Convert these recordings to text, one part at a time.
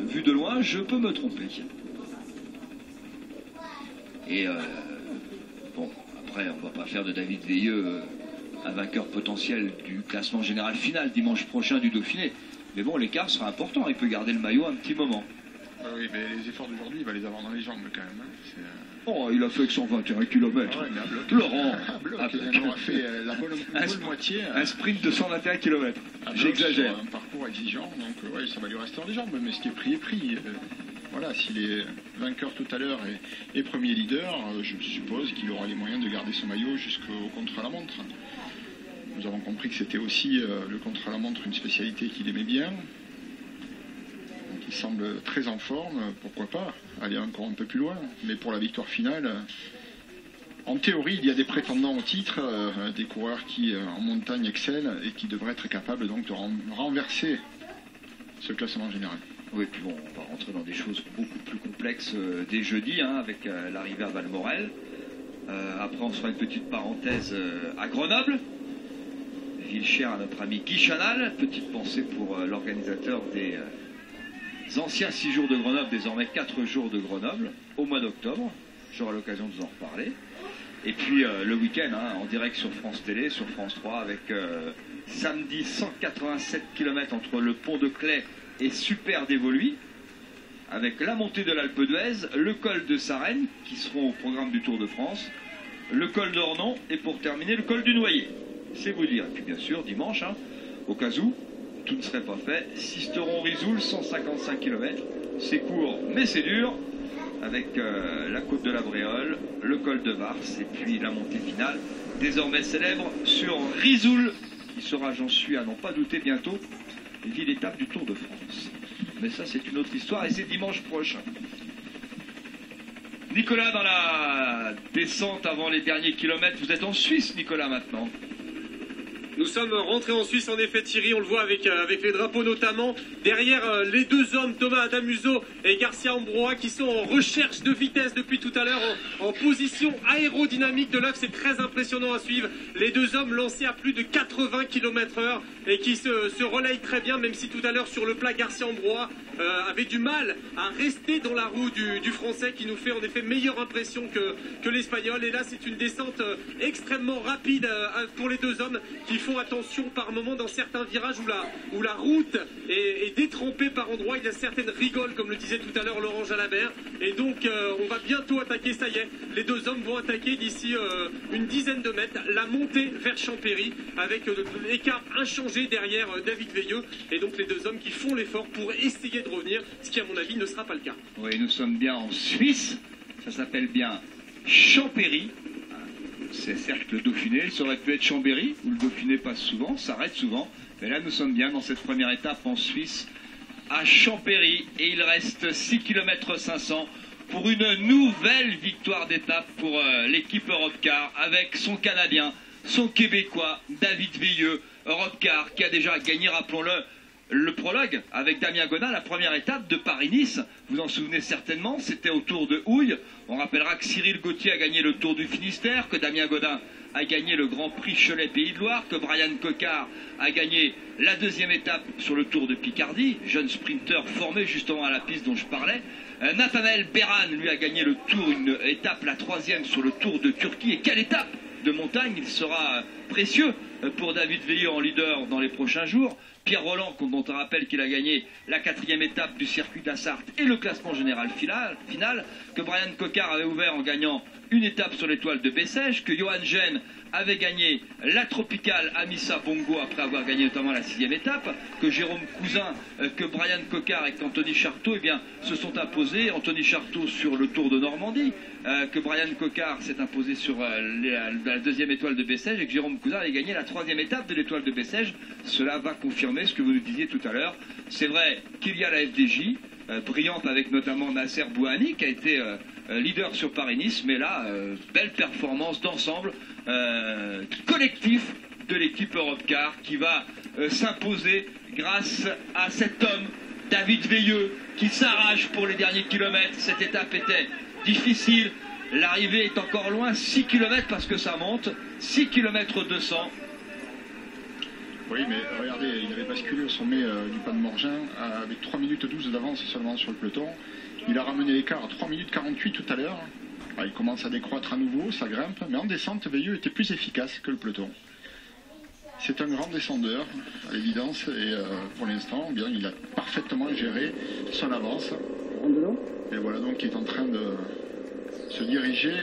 vu de loin, je peux me tromper. Et bon, après, on va pas faire de David Veilleux un vainqueur potentiel du classement général final dimanche prochain du Dauphiné. Mais bon, l'écart sera important, il peut garder le maillot un petit moment. Oui, mais les efforts d'aujourd'hui, il va les avoir dans les jambes quand même. Hein. Oh, il a fait que 121 km. Ouais, mais à bloc. Laurent, Il aura fait la bonne moitié. Un sprint de 121 km. J'exagère. Un parcours exigeant, donc ouais, ça va lui rester dans les jambes. Mais ce qui est pris est pris. Voilà, s'il est vainqueur tout à l'heure et premier leader, je suppose qu'il aura les moyens de garder son maillot jusqu'au contre-la-montre. Nous avons compris que c'était aussi le contre-la-montre une spécialité qu'il aimait bien. Donc il semble très en forme, pourquoi pas aller encore un peu plus loin. Mais pour la victoire finale, en théorie, il y a des prétendants au titre, des coureurs qui en montagne excellent et qui devraient être capables donc de renverser ce classement général. Oui, puis bon, on va rentrer dans des choses beaucoup plus complexes dès jeudi, hein, avec l'arrivée à Valmorel. Après, on fera une petite parenthèse à Grenoble. Ville chère à notre ami Guy Chanal. Petite pensée pour l'organisateur des anciens 6 jours de Grenoble, désormais 4 jours de Grenoble, au mois d'octobre. J'aurai l'occasion de vous en reparler. Et puis le week-end, hein, en direct sur France Télé, sur France 3, avec samedi 187 km entre le pont de Claye et Super d'Évoluy, avec la montée de l'Alpe d'Huez, le col de Sarenne, qui seront au programme du Tour de France, le col d'Ornon, et pour terminer, le col du Noyer. C'est vous dire. Et puis bien sûr, dimanche, hein, au cas où tout ne serait pas fait, Sisteron-Risoul, 155 km. C'est court, mais c'est dur, avec la côte de la Bréole, le col de Vars, et puis la montée finale, désormais célèbre, sur Risoul, qui sera, j'en suis à n'en pas douter bientôt, ville étape du Tour de France. Mais ça, c'est une autre histoire, et c'est dimanche prochain. Nicolas, dans la descente avant les derniers kilomètres, vous êtes en Suisse, Nicolas, maintenant. Nous sommes rentrés en Suisse, en effet, Thierry, on le voit avec les drapeaux notamment. Derrière les deux hommes, Thomas Adamuso et Garcia Ambroa, qui sont en recherche de vitesse depuis tout à l'heure, en position aérodynamique de l'œuf. C'est très impressionnant à suivre. Les deux hommes lancés à plus de 80 km/h et qui se relayent très bien, même si tout à l'heure sur le plat, Garcia Ambroa avait du mal à rester dans la roue du Français, qui nous fait en effet meilleure impression que l'Espagnol. Et là, c'est une descente extrêmement rapide pour les deux hommes, qui font attention par moment dans certains virages où la route est détrempée par endroits. Il y a certaines rigoles, comme le disait tout à l'heure Laurent Jalabert. Et donc, on va bientôt attaquer, ça y est. Les deux hommes vont attaquer d'ici une dizaine de mètres la montée vers Champéry, avec l'écart inchangé derrière David Veilleux. Et donc, les deux hommes qui font l'effort pour essayer de revenir, ce qui, à mon avis, ne sera pas le cas. Oui, nous sommes bien en Suisse. Ça s'appelle bien Champéry. C'est certes le Dauphiné, ça aurait pu être Chambéry, où le Dauphiné passe souvent, s'arrête souvent. Mais là, nous sommes bien dans cette première étape en Suisse, à Champéry. Et il reste 6 km 500 pour une nouvelle victoire d'étape pour l'équipe Europcar, avec son Canadien, son Québécois, David Veilleux. Europcar qui a déjà gagné, rappelons-le, le prologue avec Damien Godin, la première étape de Paris-Nice. Vous en souvenez certainement, c'était au Tour de Houille. On rappellera que Cyril Gauthier a gagné le Tour du Finistère, que Damien Godin a gagné le Grand Prix Cholet-Pays de Loire, que Brian Cocard a gagné la deuxième étape sur le Tour de Picardie, jeune sprinter formé justement à la piste dont je parlais. Nathanaël Beran, lui, a gagné le Tour, une étape, la troisième sur le Tour de Turquie. Et quelle étape de montagne! Il sera précieux pour David Veilleux en leader dans les prochains jours. Pierre Roland, dont on rappelle qu'il a gagné la 4e étape du circuit de la Sarthe et le classement général final, que Brian Cocard avait ouvert en gagnant une étape sur l'étoile de Bessèges, que Johan Gene avait gagné la tropicale Amissa Bongo après avoir gagné notamment la 6e étape, que Jérôme Cousin, que Brian Cocard et qu'Anthony Charteau se sont imposés. Anthony Charteau sur le Tour de Normandie, que Brian Cocard s'est imposé sur la 2e étoile de Bessèges, et que Jérôme Cousin avait gagné la 3e étape de l'étoile de Bessèges. Cela va confirmer ce que vous nous disiez tout à l'heure. C'est vrai qu'il y a la FDJ, brillante avec notamment Nasser Bouhanni, qui a été leader sur Paris-Nice, mais là, belle performance d'ensemble, collectif de l'équipe Europcar, qui va s'imposer grâce à cet homme, David Veilleux, qui s'arrache pour les derniers kilomètres. Cette étape était difficile, l'arrivée est encore loin, 6 km parce que ça monte, 6 km 200. Oui, mais regardez, il avait basculé au sommet du pas de Morgin avec 3 minutes 12 d'avance seulement sur le peloton. Il a ramené l'écart à 3 minutes 48 tout à l'heure. Il commence à décroître à nouveau, ça grimpe, mais en descente, Veilleux était plus efficace que le peloton. C'est un grand descendeur, à l'évidence, et pour l'instant, bien, il a parfaitement géré son avance. Et voilà donc il est en train de se diriger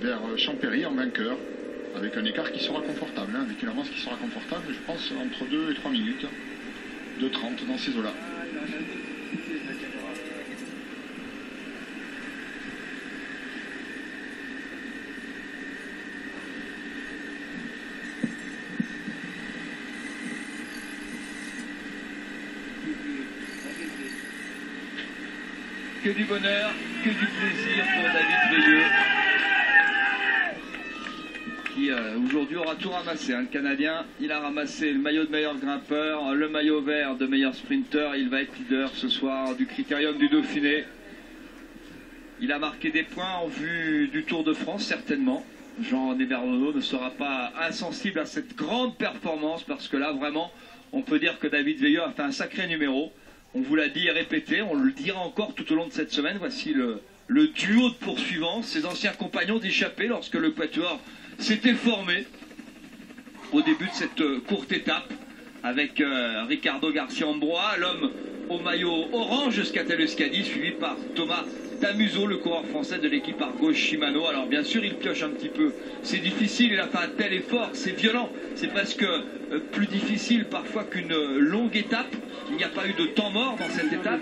vers Champéry en vainqueur, avec un écart qui sera confortable, hein, avec une avance qui sera confortable, je pense, entre 2 et 3 minutes, 2,30 dans ces eaux-là. Que du bonheur, que du plaisir pour David Veilleux, qui aujourd'hui aura tout ramassé. Hein. Le Canadien, il a ramassé le maillot de meilleur grimpeur, le maillot vert de meilleur sprinter. Il va être leader ce soir du Critérium du Dauphiné. Il a marqué des points en vue du Tour de France, certainement. Jean Nebernono ne sera pas insensible à cette grande performance, parce que là, vraiment, on peut dire que David Veilleux a fait un sacré numéro. On vous l'a dit et répété, on le dira encore tout au long de cette semaine. Voici le duo de poursuivants, ses anciens compagnons d'échappée lorsque le Quatuor s'était formé au début de cette courte étape avec Ricardo Garcia-Ambroa, l'homme au maillot orange Scatelescadi, suivi par Thomas Damuso, le coureur français de l'équipe Argo Shimano. Alors bien sûr, il pioche un petit peu, c'est difficile, il a fait un tel effort, c'est violent, c'est presque plus difficile parfois qu'une longue étape. Il n'y a pas eu de temps mort dans cette étape,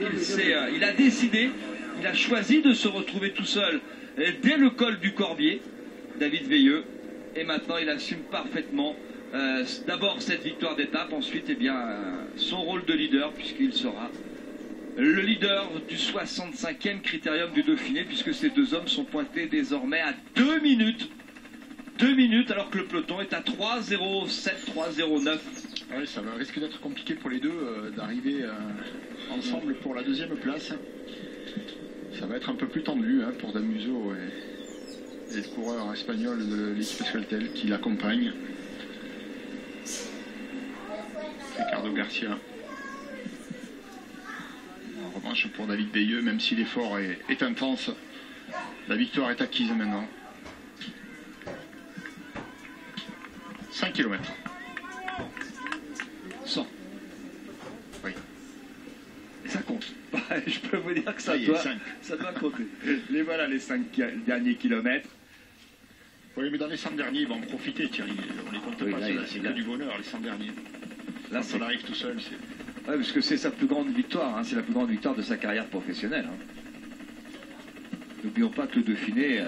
il a décidé, il a choisi de se retrouver tout seul dès le col du Corbier, David Veilleux, et maintenant il assume parfaitement d'abord cette victoire d'étape, ensuite eh bien, son rôle de leader, puisqu'il sera le leader du 65e Critérium du Dauphiné, puisque ces deux hommes sont pointés désormais à 2 minutes. 2 minutes alors que le peloton est à 3,07, 3,09. Ouais, ça va risquer d'être compliqué pour les deux d'arriver ensemble pour la deuxième place. Ça va être un peu plus tendu hein, pour Damuso et le coureur espagnol de l'équipe Euskaltel qui l'accompagne. Ricardo Garcia. En revanche pour David Veilleux, même si l'effort est intense, la victoire est acquise maintenant. 5 km. 100. Oui. Et ça compte. Je peux vous dire que ça doit compter. Les voilà les 5 derniers kilomètres. Oui, mais dans les 100 derniers, ils vont en profiter, Thierry. On les compte pas, c'est que du bonheur, les 100 derniers. Là, quand on arrive tout seul, c'est... Oui, parce que c'est sa plus grande victoire, hein. C'est la plus grande victoire de sa carrière professionnelle. Hein. N'oublions pas que le Dauphiné,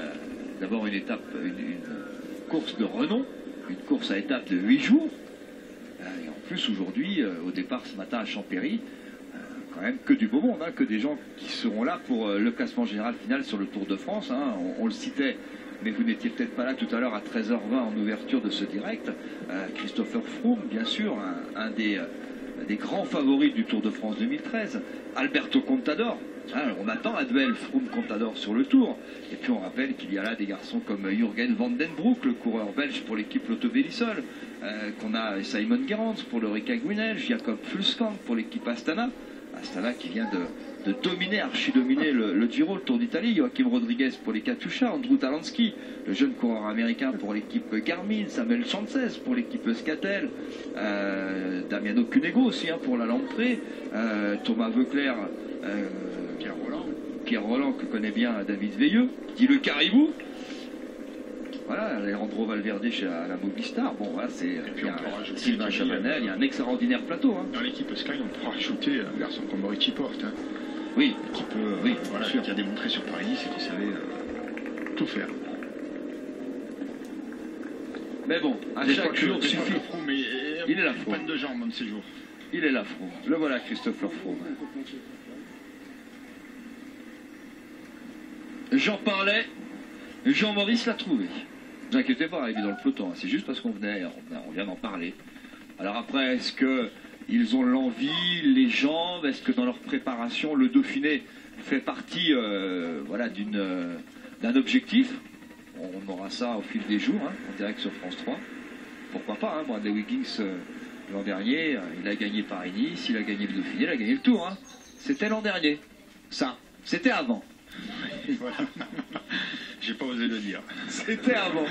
d'abord une étape, une course de renom, une course à étape de 8 jours. Et en plus, aujourd'hui, au départ ce matin à Champéry, quand même que du beau monde, hein, que des gens qui seront là pour le classement général final sur le Tour de France. Hein. On le citait, mais vous n'étiez peut-être pas là tout à l'heure à 13h20 en ouverture de ce direct. Christopher Froome, bien sûr, un des grands favoris du Tour de France 2013. Alberto Contador. Hein, on attend un duel Froome-Contador sur le Tour. Et puis on rappelle qu'il y a là des garçons comme Jürgen van den Broek, le coureur belge pour l'équipe Lotto Belisol, qu'on a Simon Gerrans pour le Rika Guinel, Jakob Fuglsang pour l'équipe Astana. Astana qui vient de dominer, archi-dominer le Giro, le Tour d'Italie. Joaquim Rodriguez pour les Katusha, Andrew Talansky, le jeune coureur américain pour l'équipe Garmin, Samuel Sanchez pour l'équipe Euskaltel, Damiano Cunego aussi hein, pour la Lamprey, Thomas Voeckler, Pierre Roland que connaît bien David Veilleux, dit le Caribou. Voilà, Alejandro Valverde chez la Movistar. Bon, voilà, c'est Sylvain Chavanel, il y a un extraordinaire plateau. Hein. Dans l'équipe Sky, on pourra rajouter un garçon comme Richie Porte. Hein, oui, qui peut, oui, voilà, qui a démontré sur Paris, c'est qu'il savait tout faire. Mais bon, à chaque jour suffit. Il est là, Froome. Panne de jambes un de ces jours. Il est là, Froome. Le voilà, Christopher Froome. J'en parlais, Jean-Maurice l'a trouvé. Ne vous inquiétez pas, il est dans le peloton. C'est juste parce qu'on vient d'en parler. Alors après, est-ce qu'ils ont l'envie, les jambes? Est-ce que dans leur préparation, le Dauphiné fait partie voilà, d'un objectif? On aura ça au fil des jours, hein, en direct sur France 3. pourquoi pas, hein. Bradley Wiggins, l'an dernier, il a gagné Paris-Nice, il a gagné le Dauphiné, il a gagné le Tour. Hein. C'était l'an dernier. Ça, c'était avant. Voilà. J'ai pas osé le dire. C'était avant.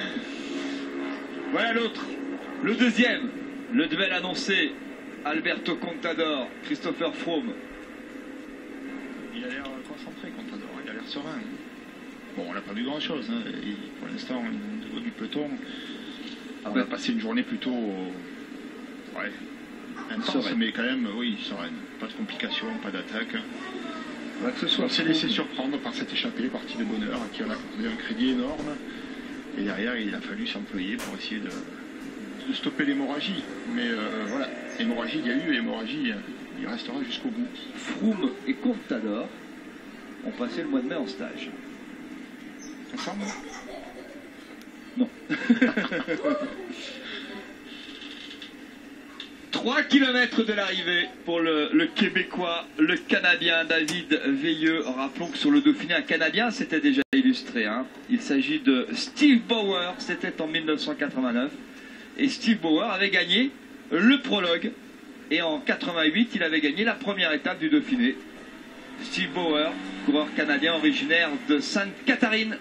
Voilà l'autre. Le deuxième. Le duel annoncé. Alberto Contador, Christopher Froome. Il a l'air concentré, Contador. Il a l'air serein. Bon, on n'a pas vu grand-chose. Hein. Pour l'instant, au niveau du peloton, on a passé une journée plutôt intense, sereine. Mais quand même, oui, sereine. Pas de complications, pas d'attaque. On s'est laissé surprendre par cette échappée, partie de bonheur, à qui on a accordé un crédit énorme. Et derrière, il a fallu s'employer pour essayer de stopper l'hémorragie. Mais voilà, hémorragie, il y a eu, hémorragie, il restera jusqu'au bout. Froome et Contador ont passé le mois de mai en stage. Ensemble ? Non. 3 km de l'arrivée pour le Québécois, le Canadien David Veilleux. Rappelons que sur le Dauphiné, un Canadien s'était déjà illustré. Hein. Il s'agit de Steve Bauer, c'était en 1989. Et Steve Bauer avait gagné le prologue. Et en 88, il avait gagné la première étape du Dauphiné. Steve Bauer, coureur canadien originaire de Sainte-Catharine,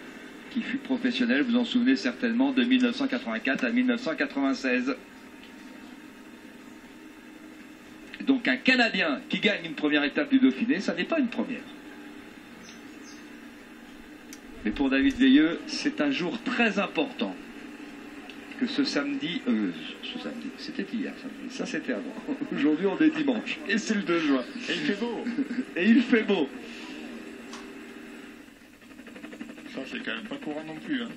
qui fut professionnel, vous en souvenez certainement, de 1984 à 1996. Donc un Canadien qui gagne une première étape du Dauphiné, ça n'est pas une première. Mais pour David Veilleux, c'est un jour très important. Que ce samedi, c'était hier samedi, ça c'était avant. Aujourd'hui on est dimanche, et c'est le 2 juin. Et il fait beau. Et il fait beau. Ça c'est quand même pas courant non plus. Hein.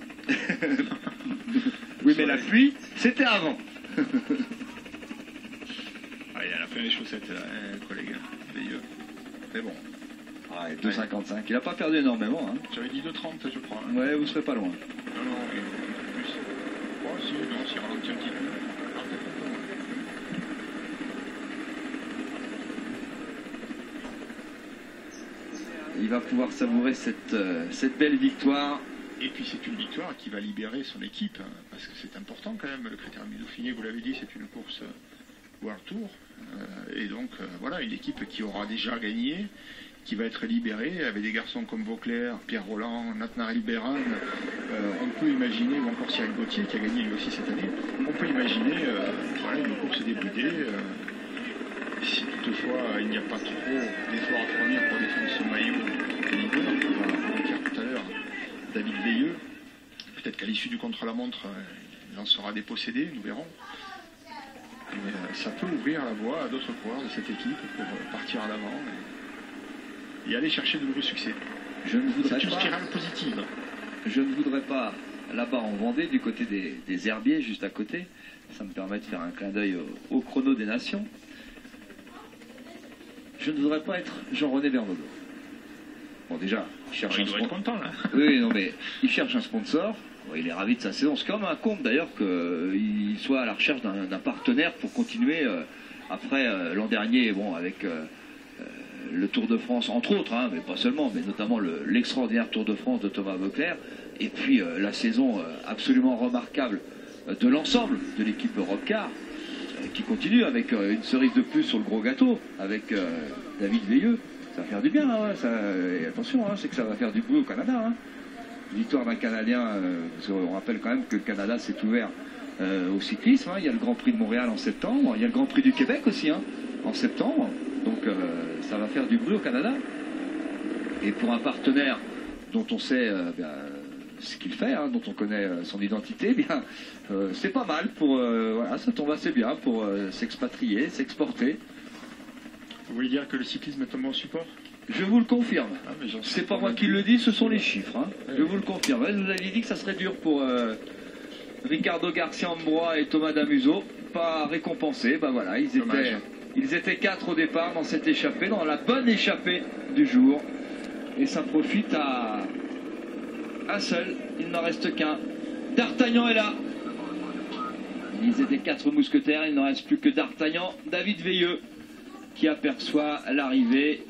Oui mais la pluie, c'était avant. Il a fait les chaussettes, là, hein, collègue. Veilleux. Mais bon. Ah, 2,55. Il n'a pas perdu énormément. Hein. J'avais dit 2,30, je crois. Hein. Ouais, vous ne serez pas loin. Non, il est plus. Oh, si, non, s'il ralentit un petit peu. Il va pouvoir savourer cette belle victoire. Et puis c'est une victoire qui va libérer son équipe, hein, parce que c'est important quand même. Le Critérium du Dauphiné, vous l'avez dit, c'est une course World Tour. Et donc, voilà, une équipe qui aura déjà gagné, qui va être libérée, avec des garçons comme Vauclair, Pierre Roland, Natnaël Béran. On peut imaginer, ou encore Cyril Gauthier, qui a gagné lui aussi cette année, on peut imaginer voilà, une course débridée. Si toutefois il n'y a pas trop d'efforts à fournir pour défendre son maillot de leader, on va le dire tout à l'heure, David Veilleux, peut-être qu'à l'issue du contre-la-montre, il en sera dépossédé, nous verrons. Mais ça peut ouvrir la voie à d'autres coureurs de cette équipe pour partir à l'avant et aller chercher de nouveaux succès. C'est une spirale positive. Je ne voudrais pas, là-bas en Vendée, du côté des herbiers, juste à côté, ça me permet de faire un clin d'œil au chrono des nations. Je ne voudrais pas être Jean-René Bernaudot. Bon, déjà, il cherche un sponsor. Content, là. Oui, non, mais il cherche un sponsor. Bon, il est ravi de sa saison. C'est quand même un compte, d'ailleurs, qu'il soit à la recherche d'un partenaire pour continuer après l'an dernier, bon, avec le Tour de France, entre autres, hein, mais pas seulement, mais notamment l'extraordinaire Tour de France de Thomas Vauclair. Et puis la saison absolument remarquable de l'ensemble de l'équipe Europcar, qui continue avec une cerise de plus sur le gros gâteau, avec David Veilleux. Ça va faire du bien, hein, et attention, hein, c'est que ça va faire du bruit au Canada. Hein. Victoire d'un Canadien, parce qu'on rappelle quand même que le Canada s'est ouvert au cyclisme. Hein. Il y a le Grand Prix de Montréal en septembre, il y a le Grand Prix du Québec aussi hein, en septembre. Donc ça va faire du bruit au Canada. Et pour un partenaire dont on sait ce qu'il fait, hein, dont on connaît son identité, bien c'est pas mal pour voilà, ça tombe assez bien pour s'expatrier, s'exporter. Vous voulez dire que le cyclisme est un bon support? Je vous le confirme. Ah, c'est pas moi qui le dis, ce sont les chiffres. Hein. Ouais. Je vous le confirme. Je vous avais dit que ça serait dur pour Ricardo Garcia-Ambrois et Thomas Damuso. Pas récompensés. Ben voilà, ils étaient 4 au départ dans cette échappée, dans la bonne échappée du jour. Et ça profite à un seul. Il n'en reste qu'un. D'Artagnan est là. Ils étaient 4 mousquetaires. Il n'en reste plus que D'Artagnan. David Veilleux qui aperçoit l'arrivée.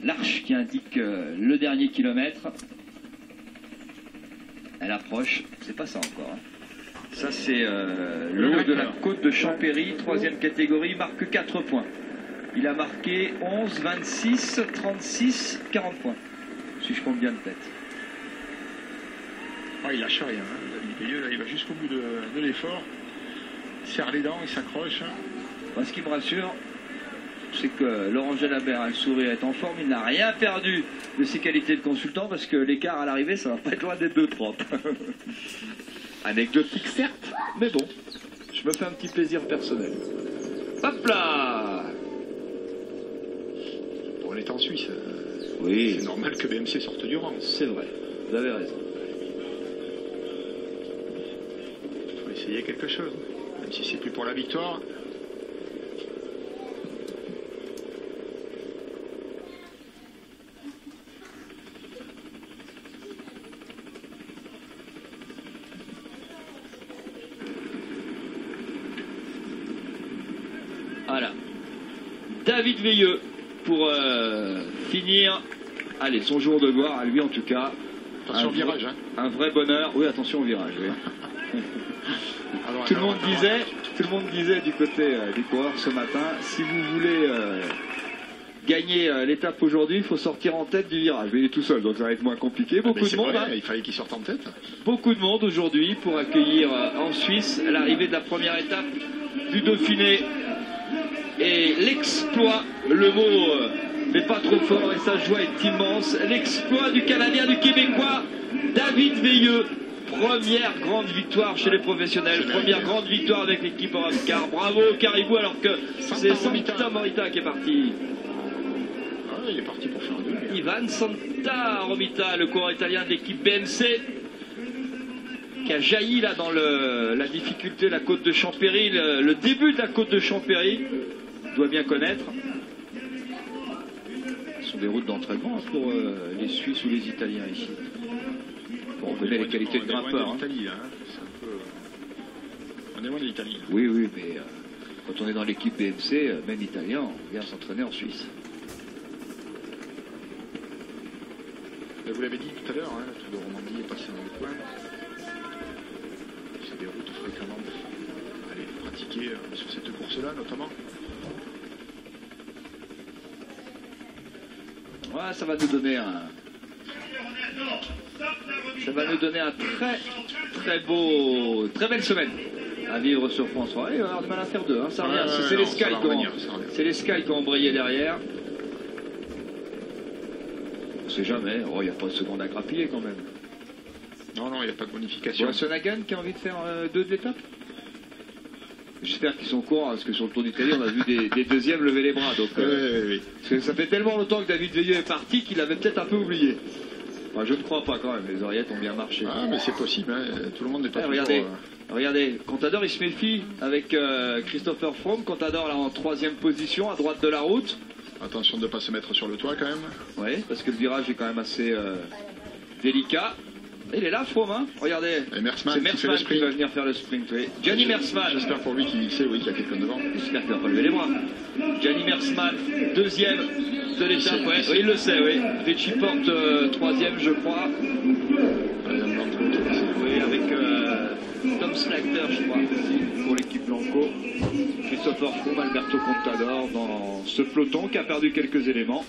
L'arche qui indique le dernier kilomètre. Elle approche, c'est pas ça encore. Hein. Ça, c'est le haut de la côte de Champéry, 3e catégorie, marque 4 points. Il a marqué 11, 26, 36, 40 points, si je compte bien de tête. Ah, il lâche rien, hein. David Veilleux, là, il va jusqu'au bout de l'effort. Il serre les dents, il s'accroche. Moi, ce qui me rassure, c'est que Laurent Jalabert a le sourire, est en forme, il n'a rien perdu de ses qualités de consultant, parce que l'écart à l'arrivée, ça va pas être loin des 2-30. Anecdotique certes, mais bon, je me fais un petit plaisir personnel. Hop là! Bon, on est en Suisse. Oui. C'est normal que BMC sorte du rang. C'est vrai, vous avez raison. Il faut essayer quelque chose, même si c'est plus pour la victoire. Voilà. David Veilleux pour finir. Allez, son jour de gloire, à lui en tout cas. Attention au virage. Hein. Un vrai bonheur. Oui, attention au virage. Oui. Tout le monde disait du côté des coureurs ce matin, si vous voulez gagner l'étape aujourd'hui, il faut sortir en tête du virage. Il est tout seul, donc ça va être moins compliqué. Beaucoup de monde. Vrai, hein. Il fallait qu'il sorte en tête. Beaucoup de monde aujourd'hui pour accueillir en Suisse l'arrivée de la première étape du Dauphiné. Et l'exploit, le mot n'est pas trop fort et sa joie est immense. L'exploit du Canadien, du Québécois, David Veilleux. Première grande victoire chez les professionnels, première grande victoire avec l'équipe Europcar. Bravo Caribou, alors que c'est Santa Morita qui est parti. Ah, il est parti pour faire un double. Ivan Santa Romita, le coureur italien de l'équipe BMC, qui a jailli là dans la difficulté de la côte de Champéry, le début de la côte de Champéry, doit bien connaître. Ce sont des routes d'entraînement pour les Suisses ou les Italiens ici. Bon, on connaît les qualités de grimpeur. On est loin de l'Italie. Oui, oui, mais quand on est dans l'équipe BMC, même italien, on vient s'entraîner en Suisse. Et vous l'avez dit tout à l'heure, hein, le Tour de Romandie est passé dans le coin. C'est des routes fréquemment aller pratiquer sur cette course-là, notamment. Ouais, ça va nous donner un très belle semaine à vivre sur France 3. Il va avoir du mal à faire deux, hein, ça revient. C'est les Sky qui ont embrayé derrière. On sait jamais, il n'y a pas de seconde à grappiller quand même. Non, il n'y a pas de bonification. Sonagan qui a envie de faire deux de l'étape. J'espère qu'ils sont courants, parce que sur le Tour d'Italie, on a vu des deuxièmes lever les bras. Donc, oui. Parce que ça fait tellement longtemps que David Veilleux est parti qu'il avait peut-être un peu oublié. Enfin, je ne crois pas quand même, les oreillettes ont bien marché. Ah, mais c'est possible, hein. Tout le monde n'est pas regardez, Contador il se méfie avec Christopher Froome. Contador là en 3e position, à droite de la route. Attention de ne pas se mettre sur le toit quand même. Oui, parce que le virage est quand même assez délicat. Il est là, Froome, hein. Regardez. Et Mersman, c'est Mersman qui va venir faire le sprint. Oui. Gianni Mersman. J'espère pour lui qu'il sait qu'il y a quelqu'un devant. J'espère qu'il va pas lever les bras. Gianni Mersman, 2e de l'étape. Oui, il le sait, oui. Richie Porte, 3e, je crois. Oui, avec Tom Slagter, je crois, aussi, pour l'équipe Blanco. Christopher Froome, Alberto Contador dans ce peloton qui a perdu quelques éléments.